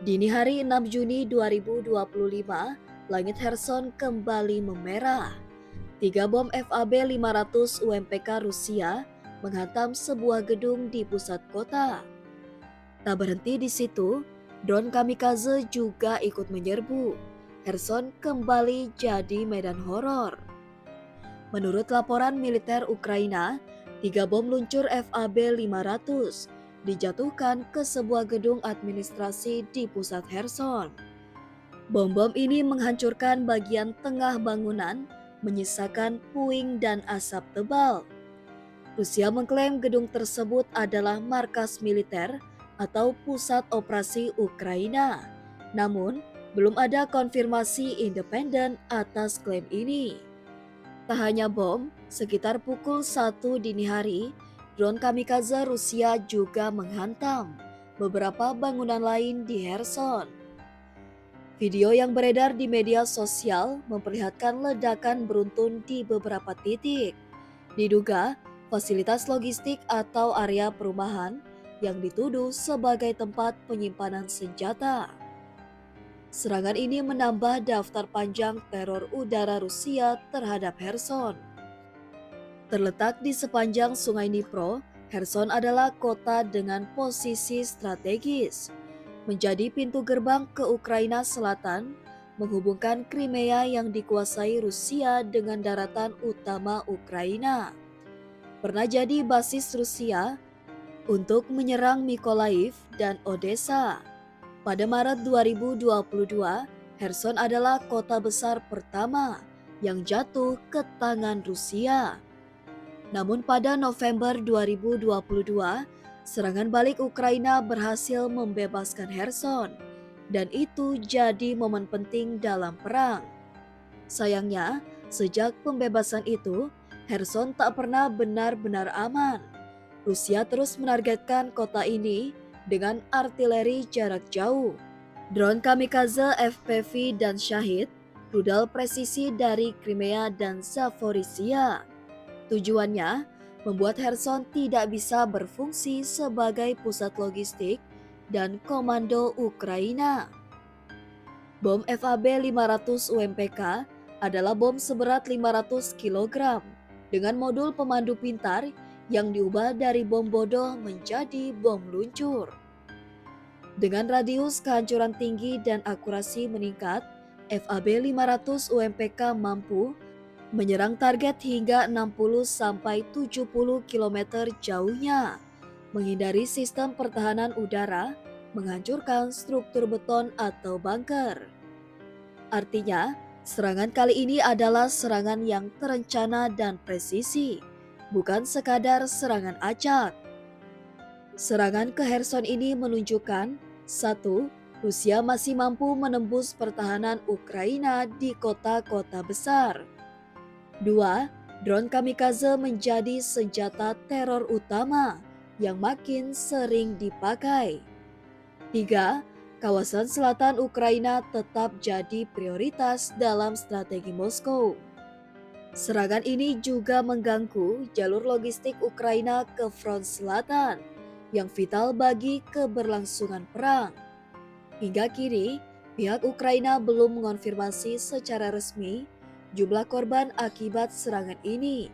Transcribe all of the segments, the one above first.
Dini hari 6 Juni 2025, langit Kherson kembali memerah. Tiga bom FAB 500 UMPK Rusia menghantam sebuah gedung di pusat kota. Tak berhenti di situ, drone kamikaze juga ikut menyerbu. Kherson kembali jadi medan horor. Menurut laporan militer Ukraina, tiga bom luncur FAB 500 dijatuhkan ke sebuah gedung administrasi di pusat Kherson. Bom-bom ini menghancurkan bagian tengah bangunan, menyisakan puing dan asap tebal. Rusia mengklaim gedung tersebut adalah markas militer atau pusat operasi Ukraina. Namun, belum ada konfirmasi independen atas klaim ini. Tak hanya bom, sekitar pukul 1 dini hari, drone kamikaze Rusia juga menghantam beberapa bangunan lain di Kherson. Video yang beredar di media sosial memperlihatkan ledakan beruntun di beberapa titik. Diduga fasilitas logistik atau area perumahan yang dituduh sebagai tempat penyimpanan senjata. Serangan ini menambah daftar panjang teror udara Rusia terhadap Kherson. Terletak di sepanjang Sungai Dnipro, Kherson adalah kota dengan posisi strategis. Menjadi pintu gerbang ke Ukraina Selatan, menghubungkan Crimea yang dikuasai Rusia dengan daratan utama Ukraina. Pernah jadi basis Rusia untuk menyerang Mykolaiv dan Odessa. Pada Maret 2022, Kherson adalah kota besar pertama yang jatuh ke tangan Rusia. Namun pada November 2022, serangan balik Ukraina berhasil membebaskan Kherson, dan itu jadi momen penting dalam perang. Sayangnya, sejak pembebasan itu, Kherson tak pernah benar-benar aman. Rusia terus menargetkan kota ini dengan artileri jarak jauh, drone kamikaze FPV dan Shahid, rudal presisi dari Crimea dan Zaporizhia. Tujuannya, membuat Kherson tidak bisa berfungsi sebagai pusat logistik dan komando Ukraina. Bom FAB 500 UMPK adalah bom seberat 500 kg dengan modul pemandu pintar yang diubah dari bom bodoh menjadi bom luncur. Dengan radius kehancuran tinggi dan akurasi meningkat, FAB 500 UMPK mampu menyerang target hingga 60-70 km jauhnya, menghindari sistem pertahanan udara, menghancurkan struktur beton atau bunker. Artinya, serangan kali ini adalah serangan yang terencana dan presisi, bukan sekadar serangan acak. Serangan ke Kherson ini menunjukkan, satu, Rusia masih mampu menembus pertahanan Ukraina di kota-kota besar. 2. Drone kamikaze menjadi senjata teror utama yang makin sering dipakai. 3. Kawasan selatan Ukraina tetap jadi prioritas dalam strategi Moskow. Serangan ini juga mengganggu jalur logistik Ukraina ke front selatan yang vital bagi keberlangsungan perang. Hingga kini, pihak Ukraina belum mengonfirmasi secara resmi jumlah korban akibat serangan ini.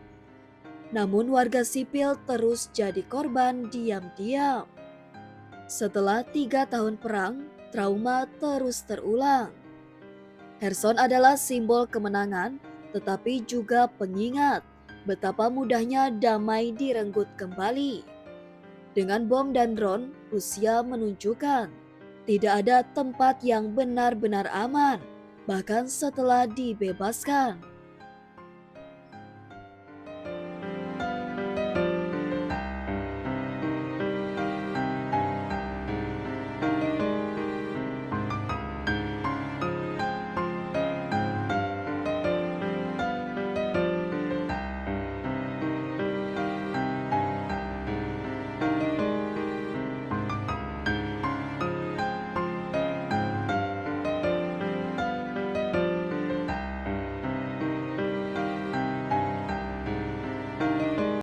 Namun warga sipil terus jadi korban diam-diam. Setelah 3 tahun perang, trauma terus terulang. Kherson adalah simbol kemenangan, tetapi juga pengingat betapa mudahnya damai direnggut kembali. Dengan bom dan drone, Rusia menunjukkan tidak ada tempat yang benar-benar aman, bahkan setelah dibebaskan.